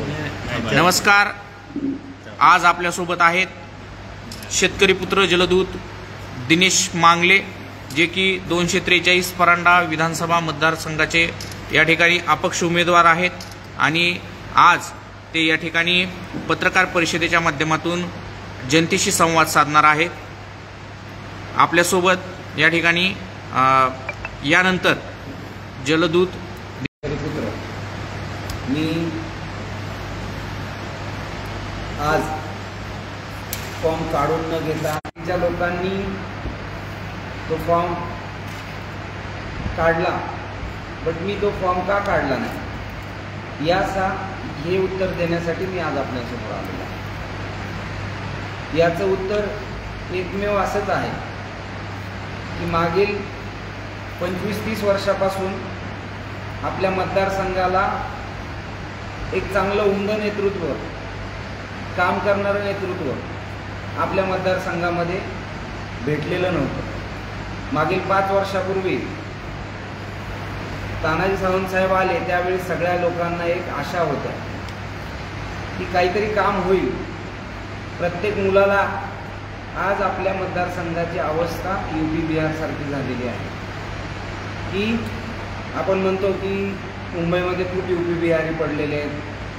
नमस्कार। आज आपल्यासोबत आहेत शेतकरी पुत्र जलदूत दिनेश मांगले, जे की 243 परांडा विधानसभा मतदारसंघाचे या ठिकाणी अपक्ष उमेदवार आहेत आणि आज ते या ठिकाणी पत्रकार परिषदेच्या माध्यमातून जनतेशी संवाद साधणार आहेत। आपल्यासोबत या ठिकाणी यानंतर जलदूत पुत्र मी आज फॉर्म काढून न घेता ज्या लोकांनी तो फॉर्म काढला बट मी तो फॉर्म का काढला नाही हे उत्तर देण्यासाठी मी आज आपल्यासमोर आलेलो आहे। याचं उत्तर एकमेव असंच आहे की मागील 25-30 वर्षापासून आपल्या मतदारसंघाला एक चांगलं उमदं नेतृत्व, काम करणारं नेतृत्व आपल्या मतदारसंघामध्ये भेटलेलं नव्हतं। मागील 5 वर्षापूर्वी तानाजी सावंत साहेब आले त्यावेळी सगळ्या लोकांना एक आशा होत्या की काहीतरी काम होईल। प्रत्येक मुलाला आज आपल्या मतदारसंघाची अवस्था यूपी बिहार सारखी झालेली आहे की आपण म्हणतो की मुंबईमध्ये खूप यूपी बिहारी पडलेले आहेत,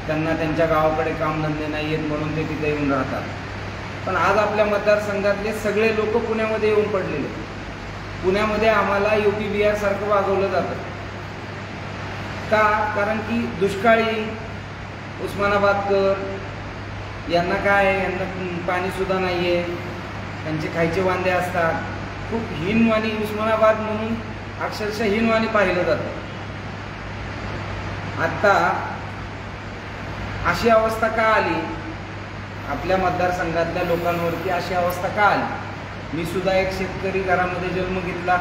त्यांना त्यांच्या गावाकडे कामधंदे नाही आहेत म्हणून ते तिथे येऊन राहतात। पण आज आपल्या मतदारसंघातले सगळे लोक पुण्यामध्ये येऊन पडलेले। पुण्यामध्ये आम्हाला यूपी बिहार सारखं वागवलं जातं का? कारण की दुष्काळी उस्मानाबादकर यांना यांना पाणीसुद्धा नाही आहे, त्यांचे खायचे वांदे असतात। खूप हीनवाणी उस्मानाबाद म्हणून अक्षरशः हीनवाणी पाहिलं जातं। आता अशी अवस्था का आली आपल्या मतदारसंघातल्या लोकांवरती? अशी अवस्था का आली? मी सुद्धा एक शेतकरी घरामध्ये जन्म घेतला,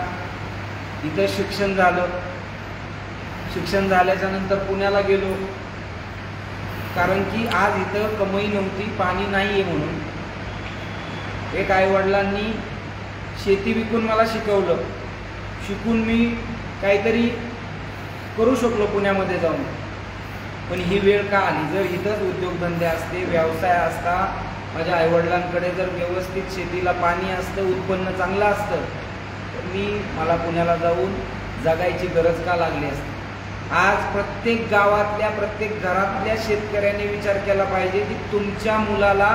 इथं शिक्षण झालं, शिक्षण झाल्याच्या नंतर पुण्याला गेलो कारण की आज इथं कमाई नव्हती, पाणी नाही आहे म्हणून। एक आईवडिलांनी शेती विकून मला शिकवलं, शिकून मी काहीतरी करू शकलो पुण्यामध्ये जाऊन। पण ही वेळ का आली? जर इथंच उद्योगधंदे असते, व्यवसाय असता, माझ्या आईवडिलांकडे जर व्यवस्थित शेतीला पाणी असतं, उत्पन्न चांगलं असतं, तर मला पुण्याला जाऊन जगायची गरज का लागली असती? आज प्रत्येक गावातल्या प्रत्येक घरातल्या शेतकऱ्याने विचार केला पाहिजे की तुमच्या मुलाला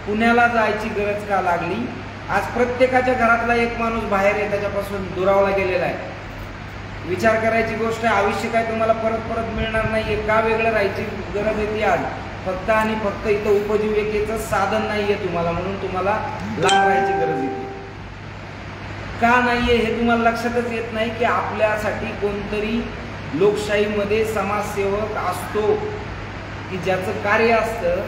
पुण्याला जायची गरज का लागली? आज प्रत्येकाच्या घरातला एक माणूस बाहेर आहे, त्याच्यापासून दुरावला गेलेला आहे। विचार करायची गोष्ट आहे, आयुष्य काय तुम्हाला परत परत मिळणार नाहीये का? वेगळं राहायची गरज येते आज, फक्त आणि फक्त इथं उपजीविकेचं साधन नाहीये तुम्हाला, म्हणून तुम्हाला लांब राहायची गरज येते। का नाहीये हे तुम्हाला लक्षातच येत नाही की आपल्यासाठी कोणतरी लोकशाहीमध्ये समाजसेवक असतो की ज्याचं कार्य असतं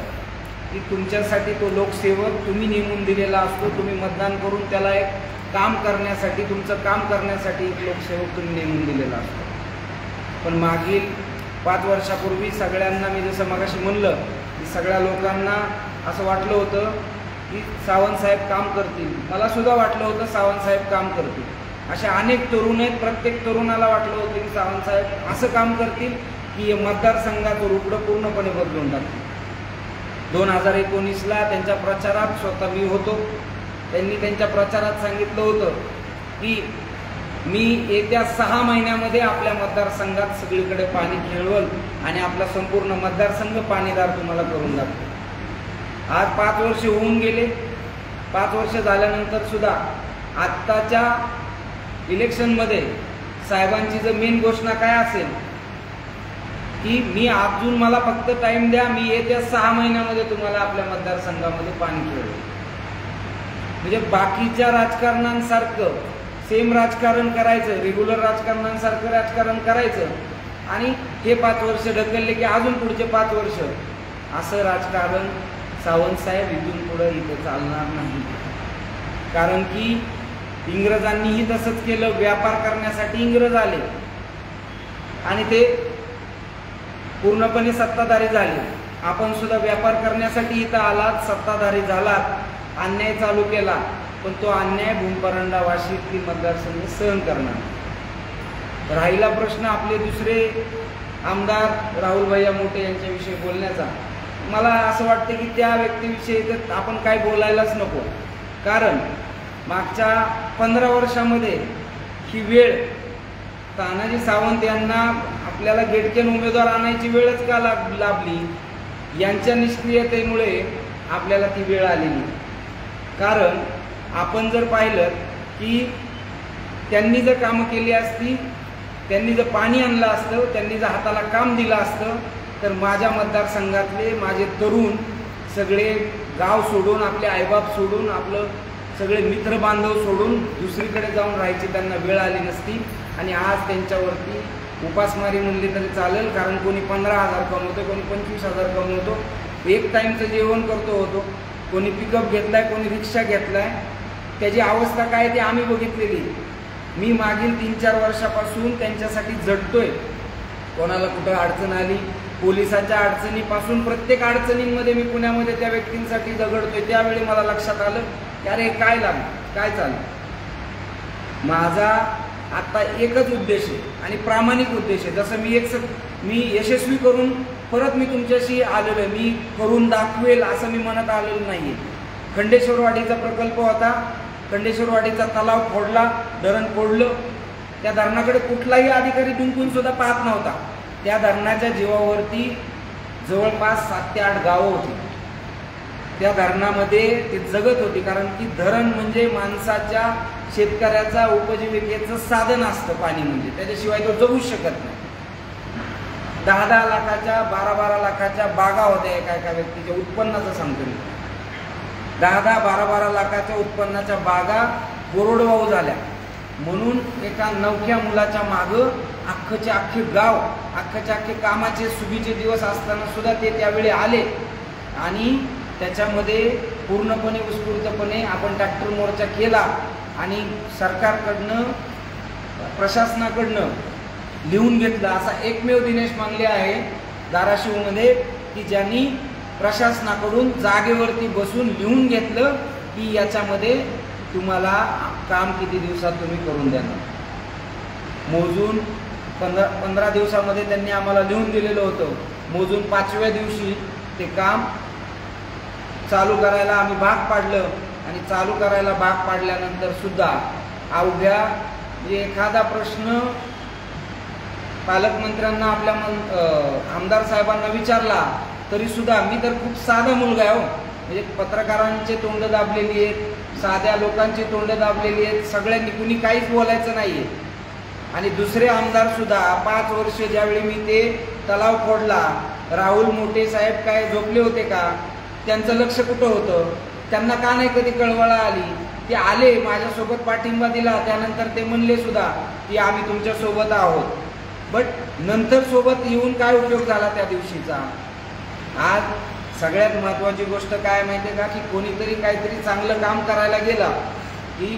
की तुमच्यासाठी तो लोकसेवक तुम्ही नेमून दिलेला असतो। तुम्ही मतदान करून त्याला एक काम करण्यासाठी, तुमचं काम करण्यासाठी एक लोकसेवक तुम्ही नेमून दिलेला असतो। पण मागील 5 वर्षापूर्वी सगळ्यांना, मी जसं मगाशी म्हणलं की सगळ्या लोकांना असं वाटलं होतं की सावंत साहेब काम करतील। मला सुद्धा वाटलं होतं सावंत साहेब काम करतील। अशा अनेक तरुण आहेत, प्रत्येक तरुणाला वाटलं होतं की सावंत साहेब असं काम करतील की मतदारसंघाचं रूपडं पूर्णपणे बदलून टाकतील। 2019ला त्यांच्या प्रचारात स्वतः मी होतो। त्यांनी त्यांच्या प्रचारात सांगितलं होतं की मी येत्या 6 महिन्यामध्ये आपल्या मतदारसंघात सगळीकडे पाणी खेळवल आणि आपला संपूर्ण मतदारसंघ पाणीदार तुम्हाला करून दाखवेल। आज 5 वर्ष होऊन गेले। 5 वर्ष झाल्यानंतर सुद्धा आत्ताच्या इलेक्शनमध्ये साहेबांची जर मेन घोषणा काय असेल की मी अजून मला फक्त टाइम द्या, मी येत्या 6 महिन्यामध्ये तुम्हाला आपल्या मतदारसंघामध्ये पाणी खेळवेल। म्हणजे बाकीच्या राजकारणांसारखं सेम राजकारण करायचं, रेग्युलर राजकारणांसारखं राजकारण करायचं आणि हे 5 वर्ष ढकलले की अजून पुढचे 5 वर्ष, असं राजकारण सावंत साहेब इथून पुढे इथं चालणार नाही। कारण की इंग्रजांनीही तसंच केलं, व्यापार करण्यासाठी इंग्रज आले आणि ते पूर्णपणे सत्ताधारी झाले। आपण सुद्धा व्यापार करण्यासाठी इथं आलात, सत्ताधारी झालात, अन्याय चालू केला, पण तो अन्याय भूमपरांडा वाशीतली मतदारसंघ सहन करणार। राहिला प्रश्न आपले दुसरे आमदार राहुल भैया मोठे यांच्याविषयी बोलण्याचा, मला असं वाटतं की त्या व्यक्तीविषयी तर आपण काय बोलायलाच नको. कारण मागच्या 15 वर्षामध्ये ही वेळ तानाजी सावंत यांना आपल्याला गेटकेन उमेदवार आणायची वेळच का लाभली, यांच्या निष्क्रियतेमुळे आपल्याला ती वेळ आलेली. कारण आपण जर पाहिलं की त्यांनी जर कामं केली असती, त्यांनी जर पाणी आणलं असतं, त्यांनी जर हाताला काम दिलं असतं, तर माझ्या मतदारसंघातले माझे तरुण सगळे गाव सोडून, आपले आईबाप सोडून, आपलं सगळे मित्र बांधव सोडून दुसरीकडे जाऊन राहायची त्यांना वेळ आली नसती. आणि आज त्यांच्यावरती उपासमारी म्हणली तरी चालेल. कारण कोणी 15,000 कमवतो, कोणी 25,000 कमवतो, एक टाईमचं जेवण करतो होतो, कोणी पिकअप घेतलाय, कोणी रिक्षा घेतलाय. त्याची अवस्था काय ती आम्ही बघितलेली. मी मागील 3-4 वर्षापासून त्यांच्यासाठी झटतोय. कोणाला कुठं अडचण आली, पोलिसांच्या अडचणीपासून प्रत्येक अडचणींमध्ये मी पुण्यामध्ये त्या व्यक्तींसाठी झगडतोय. त्यावेळी मला लक्षात आलं की अरे काय लागलं, काय चाललं. माझा आता एकच उद्देश आहे आणि प्रामाणिक उद्देश आहे. जसं मी यशस्वी करून परत मी तुमच्याशी आलेलो आहे, मी करून दाखवेल असं मी म्हणत आलेलो नाही आहे. खंडेश्वरवाडीचा प्रकल्प होता, खंडेश्वरवाडीचा तलाव फोडला, धरण फोडलं. त्या धरणाकडे कुठलाही अधिकारी दुंकून सुद्धा पाहत नव्हता. त्या धरणाच्या जीवावरती जवळपास 7 ते 8 गावं होती. त्या धरणामध्ये ते जगत होती. कारण की धरण म्हणजे माणसाच्या, शेतकऱ्याचा उपजीविकेचं साधन असतं. पाणी म्हणजे त्याच्याशिवाय तो जगूच शकत नाही. 10-10 लाखाच्या, 12-12 लाखाच्या बागा होत्या एका व्यक्तीच्या उत्पन्नाचं सांगतो मी. 10-10, 12-12 लाखाच्या उत्पन्नाच्या बागा कोरडवाहू झाल्या. म्हणून एका नवख्या मुलाच्या मागं अख्खचे अख्खे गाव, अख्खचे अख्खे कामाचे सुगीचे दिवस असताना सुद्धा ते त्यावेळी आले. आणि त्याच्यामध्ये पूर्णपणे उत्स्फूर्तपणे आपण ट्रॅक्टर मोर्चा केला. आणि सरकारकडनं, प्रशासनाकडनं लिहून घेतलं. असा एकमेव दिनेश मांगले आहे धाराशिवमध्ये की ज्यांनी प्रशासनाकडून जागेवरती बसून लिहून घेतलं की याच्यामध्ये तुम्हाला काम किती दिवसात तुम्ही करून देणार. मोजून 15 दिवसामध्ये त्यांनी आम्हाला लिहून दिलेलं होतं. मोजून 5व्या दिवशी ते काम चालू करायला आम्ही भाग पाडलं. आणि चालू करायला भाग पाडल्यानंतर सुद्धा अवघ्या एखादा प्रश्न पालकमंत्र्यांना, आपल्या आमदार साहेबांना विचारला तरी सुद्धा, मी तर खूप साधा मुलगा आहे हो, म्हणजे पत्रकारांचे तोंड दाबलेली आहेत, साध्या लोकांची तोंड दाबलेली आहेत, सगळ्यांनी कुणी काहीच बोलायचं नाहीये. आणि दुसरे आमदार सुद्धा 5 वर्ष ज्यावेळी मी ते तलाव फोडला, राहुल मोठे साहेब काय झोपले होते का? त्यांचं लक्ष कुठं होतं? त्यांना का नाही कधी कळवळा आली? ते आले, माझ्यासोबत पाठिंबा दिला, त्यानंतर ते म्हणले सुद्धा की आम्ही तुमच्या सोबत आहोत. बट नंतर सोबत येऊन काय उपयोग झाला त्या दिवशीचा? आज सगळ्यात महत्त्वाची गोष्ट काय माहिती आहे का, की कोणीतरी काहीतरी चांगलं काम करायला गेला की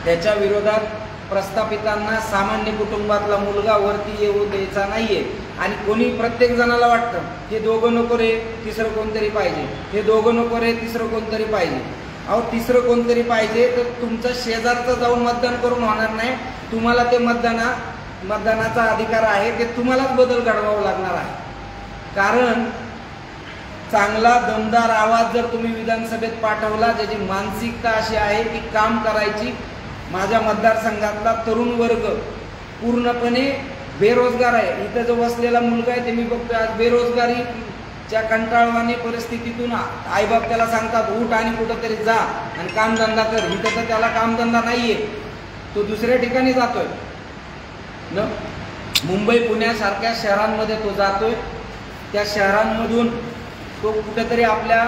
त्याच्या विरोधात प्रस्थापितांना, सामान्य कुटुंबातला मुलगा वरती येऊ द्यायचा नाहीये. आणि कोणी, प्रत्येक जणाला वाटतं हे दोघं नको रे, तिसरं कोणतरी पाहिजे, हे दोघं नको रे, तिसरं कोणतरी पाहिजे. अहो, तिसरं कोणतरी पाहिजे तर तुमचा शेजारचं जाऊन मतदान करून होणार नाही. तुम्हाला ते मतदानाचा अधिकार आहे, ते तुम्हालाच बदल घडवावा लागणार आहे. कारण चांगला दमदार आवाज जर तुम्ही विधानसभेत पाठवला, ज्याची मानसिकता अशी आहे की काम करायची, माझ्या मतदारसंघातला तरुण वर्ग पूर्णपणे बेरोजगार आहे. इथं जो बसलेला मुलगा आहे ते मी बघतोय आज बेरोजगारीच्या कंटाळवाणी परिस्थितीतून आईबाप त्याला सांगतात उठ आणि कुठंतरी जा आणि कामधंदा कर. इथं तर त्याला कामधंदा नाहीये, तो दुसऱ्या ठिकाणी जातोय न. मुंबई पुण्यासारख्या शहरांमध्ये तो जातोय. त्या शहरांमधून तो कुठेतरी आपल्या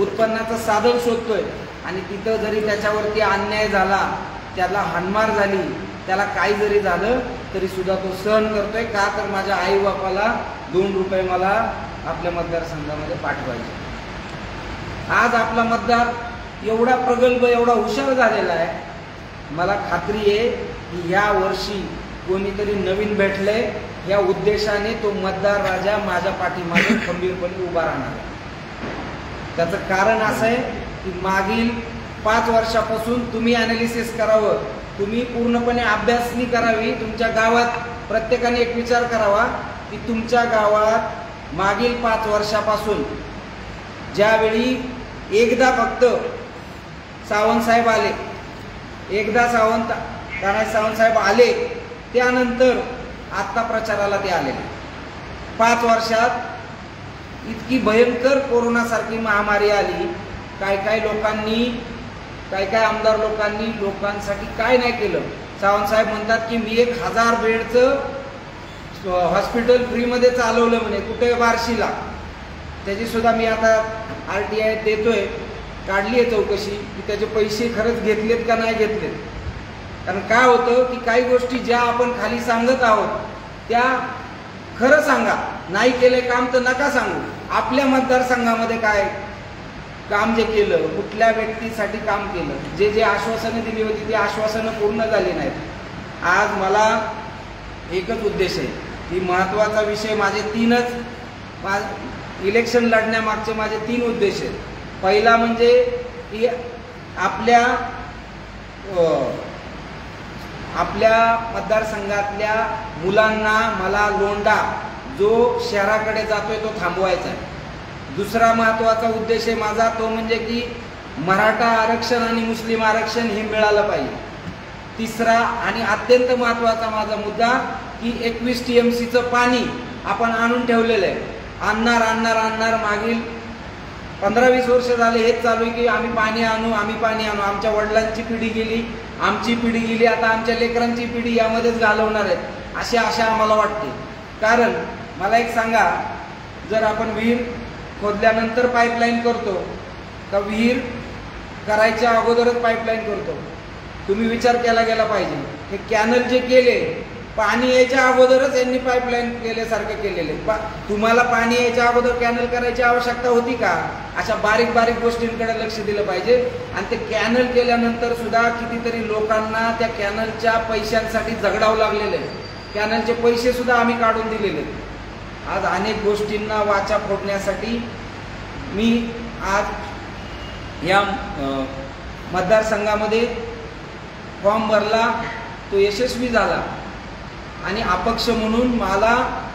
उत्पन्नाचं साधन शोधतोय. आणि तिथं जरी त्याच्यावरती अन्याय झाला, त्याला हाणमार झाली, त्याला काही जरी झालं तरी सुद्धा तो सहन करतोय. का तर माझ्या आई बापाला 2 रुपये मला आपल्या मतदारसंघामध्ये पाठवायचे. आज आपला मतदार एवढा प्रगल्भ, एवढा हुशार झालेला आहे. मला खात्री आहे की या वर्षी कोणीतरी नवीन भेटलंय, या उद्देशाने तो मतदार राजा माझ्या पाठीमागे खंबीरपणे उभा राहणार आहे. त्याचं कारण असं आहे की मागील 5 वर्षापासून तुम्ही ॲनालिसिस करावं, तुम्ही पूर्णपणे अभ्यासनी करावी. तुमच्या गावात प्रत्येकाने एक विचार करावा की तुमच्या गावात मागील 5 वर्षापासून ज्यावेळी एकदा फक्त सावंतसाहेब आले, एकदा तानाजी सावंतसाहेब आले, त्यानंतर आत्ता प्रचाराला ते आलेले. 5 वर्षात इतकी भयंकर कोरोनासारखी महामारी आली. काय लोकांनी, काय आमदार लोकांनी लोकांसाठी काय नाही केलं. सावंतसाहेब म्हणतात की मी 1000 बेडचं हॉस्पिटल फ्रीमध्ये चालवलं म्हणे, कुठे बार्शीला. त्याची सुद्धा मी आता RTI देतोय, काढली आहे चौकशी की त्याचे पैसे खरंच घेतलेत का नाही घेतलेत. कारण काय होतं की काही गोष्टी ज्या आपण खाली सांगत आहोत त्या खरं सांगा, नाही केले काम तर नका सांगू. आपल्या मतदारसंघामध्ये काय काम जे केलं, कुठल्या व्यक्तीसाठी काम केलं, जे आश्वासनं दिली होती ती आश्वासनं पूर्ण झाली नाहीत. आज मला एकच उद्देश आहे की महत्त्वाचा विषय, माझे 3च इलेक्शन लढण्यामागचे माझे 3 उद्देश आहेत. पहिला म्हणजे की आपल्या मतदारसंघातल्या मुलांना मला लोंढा जो शहराकडे जातोय तो थांबवायचा आहे. दुसरा महत्त्वाचा उद्देश आहे माझा, तो म्हणजे की मराठा आरक्षण आणि मुस्लिम आरक्षण हे मिळालं पाहिजे. तिसरा आणि अत्यंत महत्त्वाचा माझा मुद्दा की 21 TMCचं पाणी आपण आणून ठेवलेलं आहे. आणणार मागील 15-20 वर्ष झाले हेच चालू आहे की आम्ही पाणी आणू. आमच्या वडिलांची पिढी गेली, आमची पिढी गेली, आता आमच्या लेकरांची पिढी यामध्येच घालवणार आहेत अशी आशा आम्हाला वाटते. कारण मला एक सांगा, जर आपण विहीर खोदल्यानंतर पाईपलाईन करतो का विहीर करायच्या अगोदरच पाईपलाईन करतो? तुम्ही विचार केला गेला पाहिजे. हे कॅनल जे केले, पाणी यायच्या अगोदरच यांनी पाईपलाईन केल्यासारखे केलेले. तुम्हाला पाणी यायच्या अगोदर कॅनल करायची आवश्यकता होती का? अशा बारीक गोष्टींकडे लक्ष दिलं पाहिजे. आणि ते कॅनल केल्यानंतर सुद्धा कितीतरी लोकांना त्या कॅनलच्या पैशांसाठी झगडावं लागलेलं आहे. कॅनलचे पैसे सुद्धा आम्ही काढून दिलेले. आज अनेक गोष्टींना वाचा फोडण्यासाठी मी आज या मतदारसंघामध्ये फॉर्म भरला, तो यशस्वी झाला. आणि अपक्ष म्हणून मला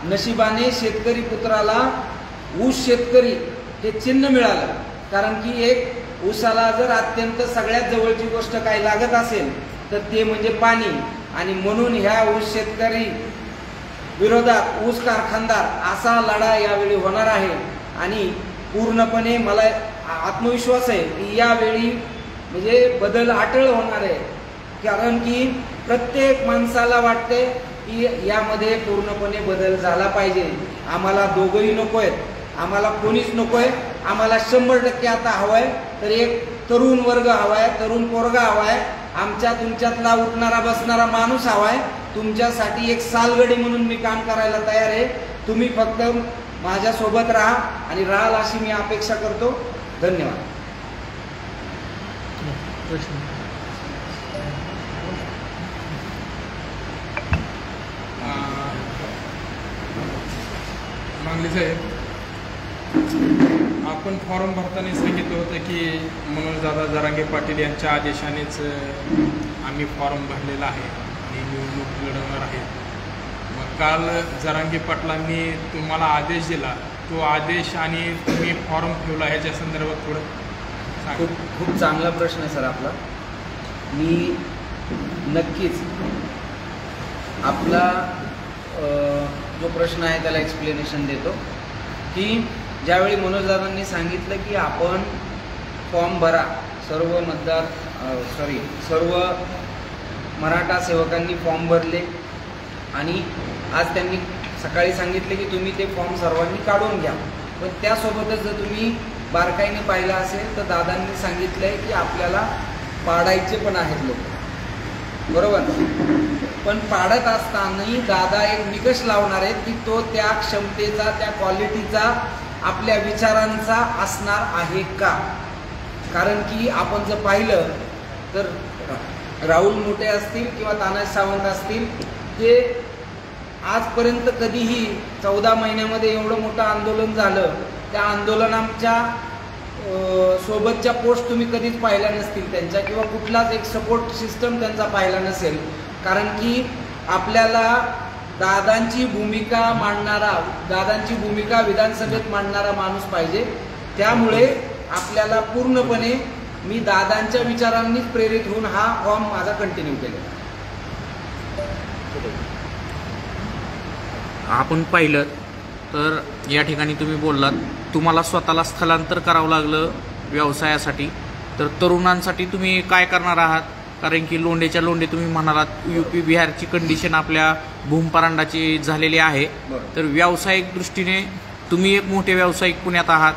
नशिबाने शेतकरी पुत्राला ऊस शेतकरी हे चिन्ह मिळालं. कारण की एक ऊसाला जर अत्यंत सगळ्यात जवळची गोष्ट काही लागत असेल तर ते म्हणजे पाणी. आणि म्हणून ह्या ऊस शेतकरी विरोधात ऊस कारखानदार असा लढा यावेळी होणार आहे. आणि पूर्णपणे मला आत्मविश्वास आहे की यावेळी म्हणजे बदल अटळ होणार आहे. कारण की प्रत्येक माणसाला वाटते की यामध्ये पूर्णपणे बदल झाला पाहिजे. आम्हाला दोघंही नको आहेत, आम्हाला कोणीच नको आहे. आम्हाला 100% आता हवं आहे तर एक तरुण वर्ग हवा आहे, तरुण पोरगा हवा आहे, आमच्या तुमच्यातला उठणारा बसणारा माणूस हवा आहे. तुमच्यासाठी एक सालगडी म्हणून मी काम करायला तयार आहे. तुम्ही फक्त माझ्यासोबत राहा आणि राहाल अशी मी अपेक्षा करतो. धन्यवाद. मांगले साहेब, आपण फॉर्म भरताना सांगितलं होतं की मनोजदादा जरांगे पाटील यांच्या आदेशानेच आम्ही फॉर्म भरलेला आहे आणि निवडणूक लढवणार आहे. मग काल जरांगे पाटलांनी तुम्हाला आदेश दिला, तो आदेश आणि तुम्ही फॉर्म ठेवला ह्याच्या संदर्भात थोडं सांगा. खूप चांगला प्रश्न आहे सर आपला. मी नक्कीच आपला जो प्रश्न आहे त्याला एक्सप्लेनेशन देतो. की ज्यावेळी मनोजदादांनी सांगितलं की आपण फॉर्म भरा, सर्व मराठा सेवकांनी फॉर्म भरले. आणि आज त्यांनी सकाळी सांगितले की तुम्ही ते फॉर्म सर्वांनी काढून घ्या. पण त्यासोबतच जर तुम्ही बारकाईने पाहिलं असेल तर दादांनी सांगितलं आहे की आपल्याला पाडायचे पण आहेत लोक, बरोबर. पण पाडत असतानाही दादा एक निकष लावणार आहेत की तो त्या क्षमतेचा, त्या क्वालिटीचा, आपल्या विचारांचा असणार आहे का. कारण की आपण जर पाहिलं तर राहुल मोठे असतील किंवा तानाजी सावंत असतील, ते आजपर्यंत कधीही 14 महिन्यामध्ये एवढं मोठं आंदोलन झालं, त्या आंदोलनाच्या सोबतच्या पोस्ट तुम्ही कधीच पाहिल्या नसतील त्यांच्या, किंवा कुठलाच एक सपोर्ट सिस्टम त्यांचा पाहिला नसेल. कारण की आपल्याला दादांची भूमिका मांडणारा, दादांची भूमिका विधानसभेत मांडणारा माणूस पाहिजे. त्यामुळे आपल्याला पूर्णपणे मी दादांच्या विचारांनीच प्रेरित होऊन हा फॉर्म माझा कंटिन्यू केला. आपण पाहिलं तर या ठिकाणी तुम्ही बोललात तुम्हाला स्वतःला स्थलांतर करावं लागलं व्यवसायासाठी, तर तरुणांसाठी तुम्ही काय करणार आहात? कारण की लोंढेच्या लोंढे तुम्ही म्हणालात UP बिहारची कंडिशन आपल्या भूमपरांडाची झालेली आहे. तर व्यावसायिक दृष्टीने तुम्ही एक मोठे व्यावसायिक पुण्यात आहात,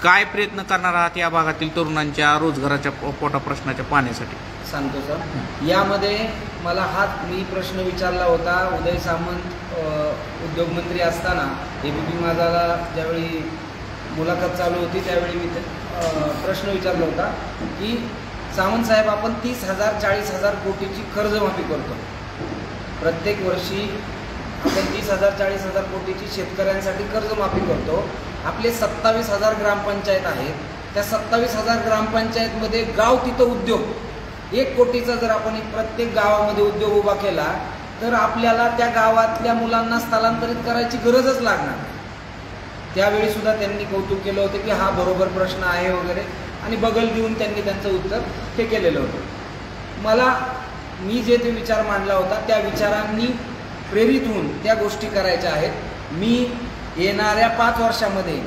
काय प्रयत्न करणार आहात या भागातील तरुणांच्या रोजगाराच्या पोटा प्रश्नाच्या पाहण्यासाठी? सांगतो सर. यामध्ये मला मी प्रश्न विचारला होता उदय सामंत उद्योगमंत्री असताना ABP माझाला ज्यावेळी मुलाखत चालू होती त्यावेळी मी प्रश्न विचारला होता की सामंत साहेब, आपण 30,000 40,000 कोटीची कर्जमाफी करतो प्रत्येक वर्षी. आपण 30,000 40,000 कोटीची शेतकऱ्यांसाठी कर्जमाफी करतो. आपले 27,000 ग्रामपंचायत आहेत. त्या 27,000 ग्रामपंचायतमध्ये गाव तिथं उद्योग 1 कोटीचा जर आपण प्रत्येक गावामध्ये उद्योग उभा केला तर आपल्याला त्या गावातल्या मुलांना स्थलांतरित करायची गरजच लागणार. त्यावेळी सुद्धा त्यांनी कौतुक केलं होतं की हा बरोबर प्रश्न आहे वगैरे, आणि बगल देऊन त्यांनी त्यांचं उत्तर ते केलेलं होतं. मी जे ते विचार मांडला होता त्या विचारांनी प्रेरित होऊन त्या गोष्टी करायच्या आहेत. मी येणाऱ्या 5 वर्षामध्ये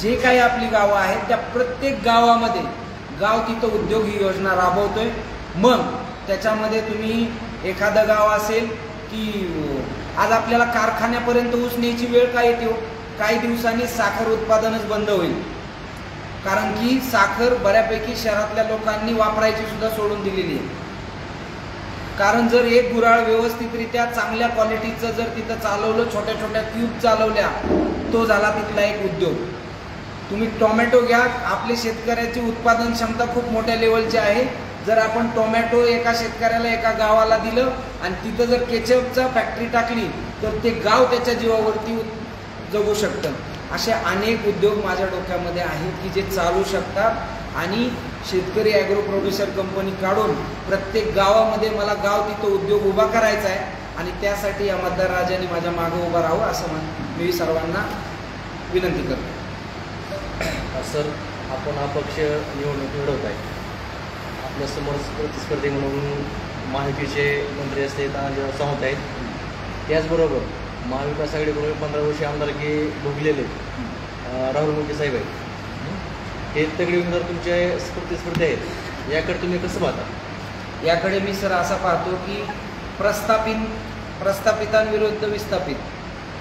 जे काही आपली गावं आहेत त्या प्रत्येक गावामध्ये गाव तिथं उद्योग ही योजना राबवतोय. मग त्याच्यामध्ये तुम्ही एखादं गाव असेल की आज आपल्याला कारखान्यापर्यंत ऊस न्यायची वेळ काय येते, काही दिवसांनी साखर उत्पादनच बंद होईल. कारण की साखर बऱ्यापैकी शहरातल्या लोकांनी वापरायची सुद्धा सोडून दिलेली आहे. कारण जर एक गुऱ्हाळ व्यवस्थितरित्या चांगल्या क्वालिटीचं जर तिथं चालवलं, छोट्या छोट्या क्यूब चालवल्या, तो झाला तिथला एक उद्योग. तुम्ही टोमॅटो घ्या, आपले शेतकऱ्याची उत्पादन क्षमता खूप मोठ्या लेवलची आहे. जर आपण टोमॅटो एका शेतकऱ्याला एका गावाला दिलं आणि तिथं जर केचपचा फॅक्टरी टाकली तर ते गाव त्याच्या जीवावरती जगू शकतं. असे अनेक उद्योग माझ्या डोक्यामध्ये आहेत की जे चालू शकतात आणि शेतकरी ॲग्रो प्रोड्युसर कंपनी काढून प्रत्येक गावामध्ये मला गाव तिथं उद्योग उभा करायचा आहे. आणि त्यासाठी या मतदार राजाने माझ्या मागं उभं राहावं असं मी सर्वांना विनंती करतो. सर, आपण अपक्ष निवडणूक लढवत आहे. आपल्यासमोर प्रतिस्पर्धी म्हणून महायुतीचे मंत्री असतील तानाजीराव सावंत आहेत. त्याचबरोबर महाविकास आघाडीकडून 15 वर्षे आमदारकी भोगलेले राहुल मोदी साहेब आहेत. हे तगडे उमेदवार तुमचे प्रतिस्पर्धी आहेत. याकडे तुम्ही कसं पाहता? याकडे मी सर असा पाहतो की प्रस्थापितांविरुद्ध विस्थापित.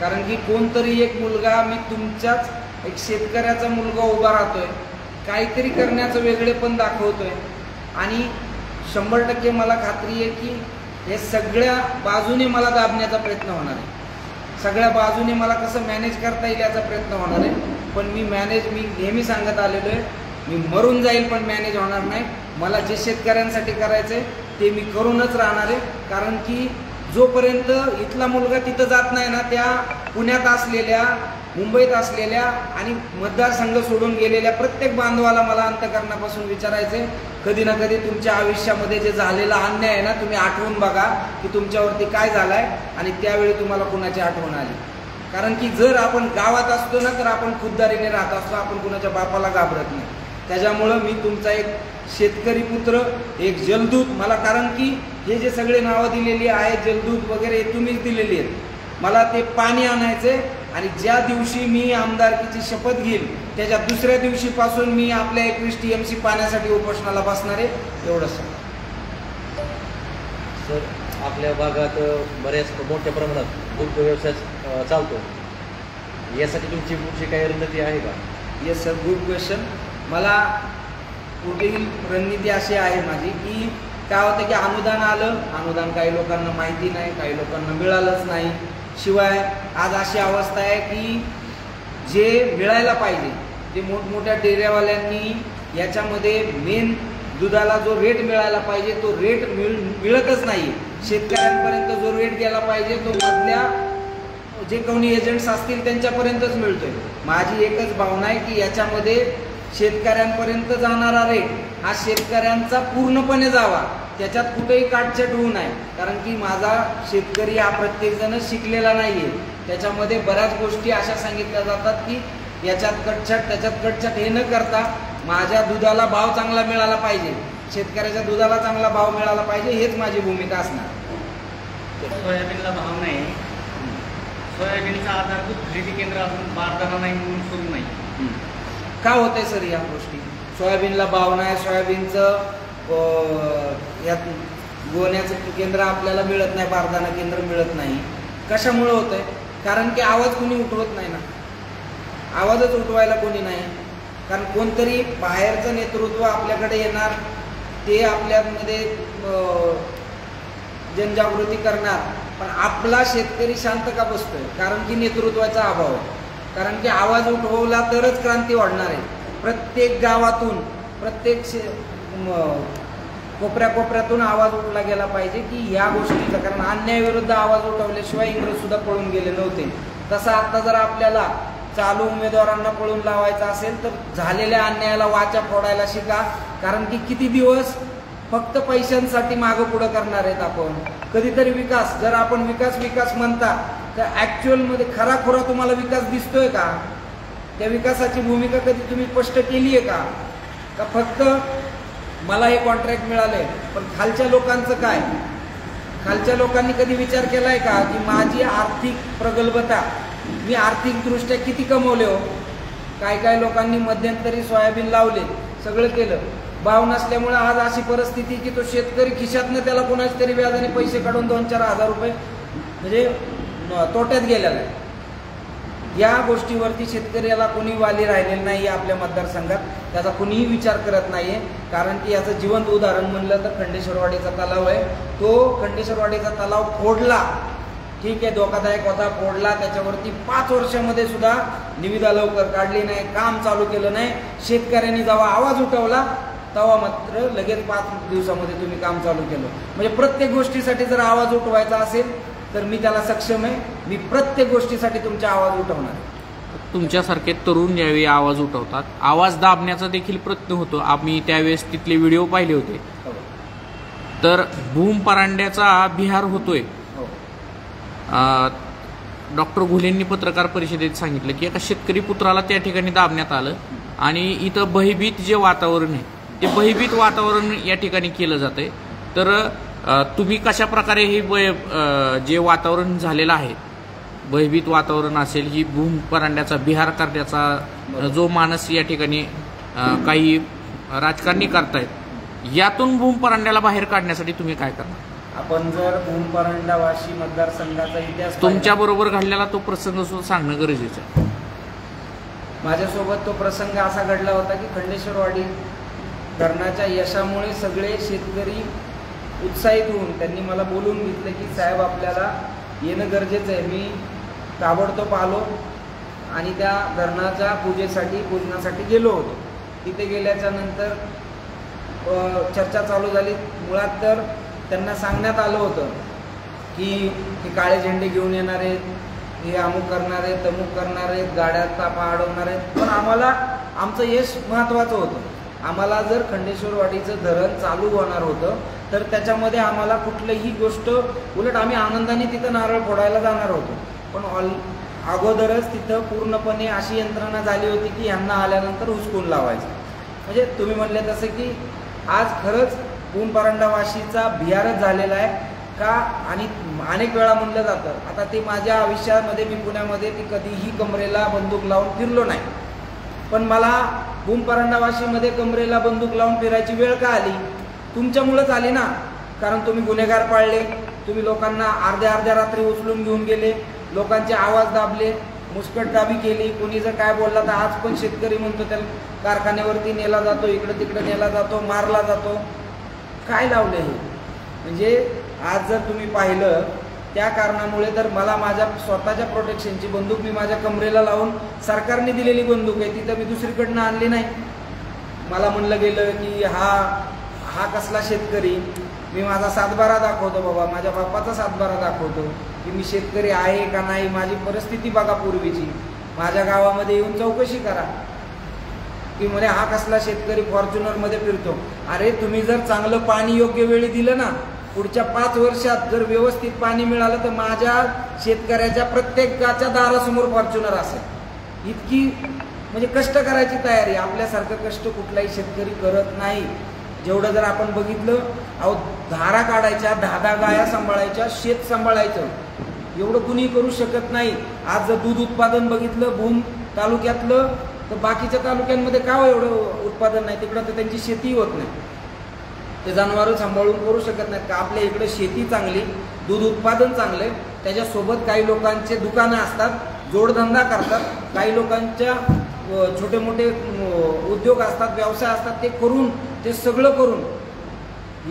कारण की कोणतरी एक मुलगा, मी तुमच्याच एक शेतकऱ्याचा मुलगा उभा राहतोय, काहीतरी करण्याचं वेगळेपण दाखवतोय आणि 100% मला खात्री आहे की हे सगळ्या बाजूने मला दाबण्याचा प्रयत्न होणार आहे. सगळ्या बाजूने मला कसं मॅनेज करता येईल याचा प्रयत्न होणार आहे. पण मी नेहमी सांगत आलेलो आहे, मी मरून जाईल पण मॅनेज होणार नाही. मला जे शेतकऱ्यांसाठी करायचं आहे ते मी करूनच राहणार आहे. कारण की जोपर्यंत इथला मुलगा तिथं जात नाही ना, त्या पुण्यात असलेल्या, मुंबईत असलेल्या आणि मतदारसंघ सोडून गेलेल्या प्रत्येक बांधवाला मला अंतःकरणापासून विचारायचं आहे, कधी ना कधी तुमच्या आयुष्यामध्ये जे झालेला अन्याय आहे ना, तुम्ही आठवून बघा की तुमच्यावरती काय झालं आहे आणि त्यावेळी तुम्हाला कुणाची आठवण आली. कारण की जर आपण गावात असतो ना तर आपण खुद्दारीने राहत असतो, आपण कुणाच्या बापाला घाबरत नाही. त्याच्यामुळं मी तुमचा एक शेतकरी पुत्र, एक जलदूत मला, कारण की हे जे सगळे नावं दिलेली आहेत जलदूत वगैरे हे तुम्हीच दिलेली आहेत. मला ते पाणी आणायचे आणि ज्या दिवशी मी आमदारकीची शपथ घेईल त्याच्या दुसऱ्या दिवशीपासून मी आपल्या 21 TMC पाण्यासाठी उपोषणाला बसणार आहे. एवढंच सर, आपल्या भागात बऱ्याच मोठ्या प्रमाणात दुग्ध व्यवसाय चालतो. यासाठी तुमची पुढची काही रणनीती आहे का? Yes sir, good question. मला पुढील रणनीती अशी आहे माझी की काय होतं की अनुदान काही लोकांना माहिती नाही, काही लोकांना मिळालंच नाही. शिवाय आज अशी अवस्था आहे की जे मिळायला पाहिजे, जे मोठमोठ्या डेऱ्यावाल्यांनी याच्यामध्ये मेन दुधाला जो रेट मिळायला पाहिजे तो रेट मिळतच नाही. शेतकऱ्यांपर्यंत जो रेट गेला पाहिजे तो मधल्या जे कोणी एजंट्स असतील त्यांच्यापर्यंतच मिळतोय. माझी एकच भावना आहे की याच्यामध्ये शेतकऱ्यांपर्यंत जाणारा रेट हा शेतकऱ्यांचा पूर्णपणे जावा, त्याच्यात कुठेही काटछट होऊ नये, कारण की माझा शेतकरी हा प्रत्येकजण शिकलेला नाही आहे. त्याच्यामध्ये बऱ्याच गोष्टी अशा सांगितल्या जातात की याच्यात कटछट त्याच्यात कटछट, हे न करता माझ्या दुधाला भाव चांगला मिळाला पाहिजे, शेतकऱ्याच्या दुधाला चांगला भाव मिळाला पाहिजे, हेच माझी भूमिका असणार. सोयाबीनला भाव नाही, सोयाबीनचा आधारभूत खरेदी केंद्र असून बारदाना नाही म्हणून सुरू नाही. का होतंय सर या गोष्टी? सोयाबीनला भाव नाही, सोयाबीनचं यात गोण्याचं केंद्र आपल्याला मिळत नाही, बारदाना केंद्र मिळत नाही. कशामुळे होतंय? कारण की आवाज कोणी उठवत नाही ना, आवाजच उठवायला कोणी नाही. कारण कोणतरी बाहेरचं नेतृत्व आपल्याकडे येणार, ते आपल्यामध्ये जनजागृती करणार, पण आपला शेतकरी शांत का बसतोय? कारण की नेतृत्वाचा अभाव आहे. कारण की आवाज उठवला तरच क्रांती वाढणार आहे. प्रत्येक गावातून, प्रत्येक कोपऱ्यातून आवाज उठला गेला पाहिजे की ह्या गोष्टीचा, कारण अन्यायाविरुद्ध आवाज उठवल्याशिवाय इंग्रज सुद्धा पळून गेले नव्हते. तसं आता जर आपल्याला चालू उमेदवारांना पळून लावायचं असेल तर झालेल्या अन्यायाला वाचा फोडायला शिका. कारण की किती दिवस फक्त पैशांसाठी मागं पुढं करणार आहेत आपण? कधीतरी विकास, जर आपण विकास विकास म्हणता तर ॲक्च्युअलमध्ये खराखुरा तुम्हाला विकास दिसतोय का? त्या विकासाची भूमिका कधी तुम्ही स्पष्ट केली आहे का? का फक्त मला हे कॉन्ट्रॅक्ट मिळालंय, पण खालच्या लोकांचं काय? खालच्या लोकांनी कधी विचार केलाय का की माझी आर्थिक प्रगल्भता, मी आर्थिकदृष्ट्या किती कमवले हो? काय लोकांनी मध्यंतरी सोयाबीन लावले, सगळं केलं, भाव नसल्यामुळे आज अशी परिस्थिती की तो शेतकरी खिशातनं त्याला कोणाच तरी व्याजाने पैसे काढून 2-4 हजार रुपये म्हणजे तोट्यात गेलेला आहे. या गोष्टीवरती शेतकऱ्याला कोणी वाली राहिलेलं नाही आपल्या मतदारसंघात, त्याचा कोणीही विचार करत नाहीये. कारण की याचं जिवंत उदाहरण म्हणलं तर खंडेश्वरवाडीचा तलाव आहे. तो खंडेश्वरवाडीचा तलाव फोडला, ठीक आहे, धोकादायक होता, फोडला, त्याच्यावरती 5 वर्षामध्ये सुद्धा निविदा लवकर काढली नाही, काम चालू केलं नाही. शेतकऱ्यांनी जेव्हा आवाज उठवला तेव्हा मात्र लगेच 5 दिवसामध्ये तुम्ही काम चालू केलं. म्हणजे प्रत्येक गोष्टीसाठी जर आवाज उठवायचा असेल तर मी त्याला सक्षम आहे. मी प्रत्येक गोष्टीसाठी तुमचा आवाज उठवणार आहे. तुमच्यासारखे तरुण ज्यावेळी आवाज उठवतात, आवाज दाबण्याचा देखील प्रयत्न होतो. आम्ही त्यावेळेस तिथले व्हिडिओ पाहिले होते. तर भूम परांड्याचा बिहार होतोय. डॉक्टर घुलेंनी पत्रकार परिषदेत सांगितलं की एका शेतकरी पुत्राला त्या ठिकाणी दाबण्यात आलं आणि इथं भयभीत जे वातावरण आहे ते भयभीत वातावरण या ठिकाणी केलं जातंय. तर तुम्ही कशा प्रकारे हे जे वातावरण झालेलं आहे, भयभीत वातावरण असेल, ही भूम परांड्याचा बिहार करण्याचा जो मानस या ठिकाणी काही राजकारणी करतायत, यातून भूम परांड्याला बाहेर काढण्यासाठी तुम्ही काय करणार? आपण जर भूम परांडा वाशी मतदारसंघाचा इतिहास तुमच्या बरोबर घडलेला तो प्रसंग सुद्धा सांगणं गरजेचं आहे. माझ्यासोबत तो प्रसंग असा घडला होता की खंडेश्वरवाडी धरणाच्या यशामुळे सगळे शेतकरी उत्साहित होऊन त्यांनी मला बोलून घेतलं की साहेब आपल्याला येणं गरजेचं आहे. मी ताबडतोब आलो आणि त्या धरणाच्या पूजनासाठी गेलो होतो. तिथे गेल्याच्या नंतर चर्चा चालू झाली. मुळात तर त्यांना सांगण्यात आलं होतं की हे काळे झेंडे घेऊन येणार आहेत, हे अमुक करणार आहेत, तमुक करणार आहेत, गाड्या तापा अडवणार आहेत. पण आम्हाला आमचं यश महत्त्वाचं होतं. आम्हाला जर खंडेश्वरवाडीचं धरण चालू होणार होतं तर त्याच्यामध्ये आम्हाला कुठलीही गोष्ट, उलट आम्ही आनंदाने तिथं नारळ फोडायला जाणार होतो. पण अगोदरच तिथं पूर्णपणे अशी यंत्रणा झाली होती की यांना आल्यानंतर हुसकून लावायचं. म्हणजे तुम्ही म्हणले तसं की आज खरंच भूम परांडा वाशीचा बिहारच झालेला आहे का? आणि अनेक वेळा म्हणलं जातं, आता ते माझ्या आयुष्यामध्ये मी पुण्यामध्ये ती कधीही कमरेला बंदूक लावून फिरलो नाही, पण मला भूम परांडा वाशीमध्ये कमरेला बंदूक लावून फिरायची वेळ का आली? तुमच्यामुळेच आली ना. कारण तुम्ही गुन्हेगार पाळले, तुम्ही लोकांना अर्ध्या रात्री उचलून घेऊन गेले, लोकांचे आवाज दाबले, मुस्कटदाबी केली. कोणी जर काय बोलला तर आज पण शेतकरी म्हणतो त्याला कारखान्यावरती नेला जातो, इकडं तिकडं नेला जातो, मारला जातो. काय लावलं हे? म्हणजे आज जर तुम्ही पाहिलं त्या कारणामुळे तर मला माझ्या स्वतःच्या प्रोटेक्शनची बंदूक मी माझ्या कमरेला लावून, सरकारने दिलेली बंदूक आहे, तिथं मी दुसरीकडनं आणली नाही. मला म्हणलं गेलं की हा कसला शेतकरी? मी माझा 7-12 दाखवतो बाबा, माझ्या बापाचा 7-12 दाखवतो की मी शेतकरी आहे का नाही. माझी परिस्थिती बघा पूर्वीची, माझ्या गावामध्ये येऊन चौकशी करा. की म्हणे हा कसला शेतकरी फॉर्च्युनरमध्ये फिरतो. अरे तुम्ही जर चांगलं पाणी योग्य वेळी दिलं ना, पुढच्या 5 वर्षात जर व्यवस्थित पाणी मिळालं तर माझ्या शेतकऱ्याच्या प्रत्येकाच्या दारासमोर फॉर्च्युनर असेल. इतकी म्हणजे कष्ट करायची तयारी. आपल्यासारखं कष्ट कुठलाही शेतकरी करत नाही. जेवढं जर आपण बघितलं, अहो धारा काढायच्या, 10 गाया सांभाळायच्या, शेत सांभाळायचं, एवढं कुणी करू शकत नाही. आज जर दूध उत्पादन बघितलं भूम तालुक्यातलं, तर बाकीच्या तालुक्यांमध्ये का एवढं उत्पादन नाही? तिकडं तर त्यांची शेती होत नाही. ते जनावरं सांभाळून करू शकत नाहीत का? आपल्या इकडे शेती चांगली, दूध उत्पादन चांगले, त्याच्यासोबत काही लोकांचे दुकानं असतात, जोडधंदा करतात, काही लोकांच्या छोटे मोठे उद्योग असतात, व्यवसाय असतात, ते करून, ते सगळं करून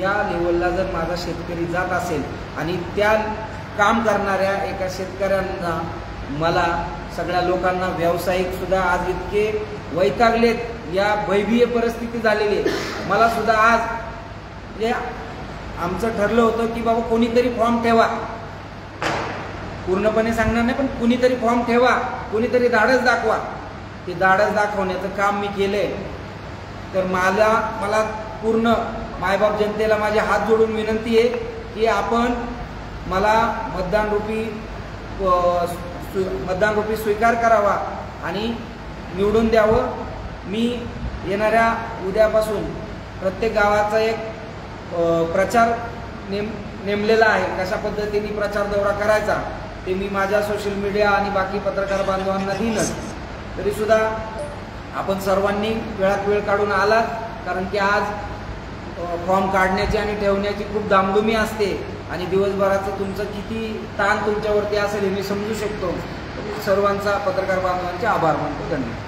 या लेवलला जर माझा शेतकरी जात असेल आणि त्या काम करणाऱ्या एका शेतकऱ्यांना, मला सगळ्या लोकांना, व्यावसायिक सुद्धा आज इतके वैतागलेत, या भयभीय परिस्थिती झालेली आहे. मला सुद्धा आज म्हणजे आमचं ठरलं होतं की बाबा कोणीतरी फॉर्म ठेवा, पूर्णपणे सांगणार नाही पण कुणीतरी फॉर्म ठेवा, कुणीतरी धाडस दाखवा. ते धाडस दाखवण्याचं काम मी केलंय. तर मला पूर्ण मायबाप जनतेला माझे हात जोडून विनंती आहे की आपण मला मतदान रूपी स्वीकार करावा आणि निवडून द्यावं. मी येणाऱ्या उद्यापासून प्रत्येक गावाचा एक प्रचार नेमलेला आहे. कशा पद्धतीने प्रचार दौरा करायचा ते मी माझ्या सोशल मीडिया आणि बाकी पत्रकार बांधवांना देईनच. तरीसुद्धा आपण सर्वांनी वेळात वेळ काढून आलात, कारण की आज फॉर्म काढण्याची आणि ठेवण्याची खूप धामधुमी असते आणि दिवसभराचं तुमचं किती ताण तुमच्यावरती असेल हे मी समजू शकतो. सर्वांचा, पत्रकार बांधवांचे आभार मानतो. धन्यवाद.